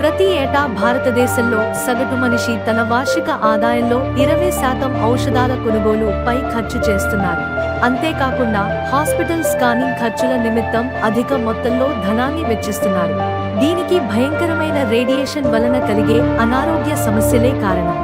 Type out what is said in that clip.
ప్రతి ఏటా భారతదేశంలో సగటు మనిషి తన వార్షిక ఆదాయంలో 20% ఔషధాల కొనుగోలు పై ఖర్చు చేస్తున్నారు. అంతేకాకుండా హాస్పిటల్ స్కానింగ్ ఖర్చుల నిమిత్తం అధిక మొత్తంలో ధనాన్ని వెచ్చిస్తున్నారు. దీనికి భయంకరమైన రేడియేషన్ వలన కలిగే అనారోగ్య సమస్యలే కారణం.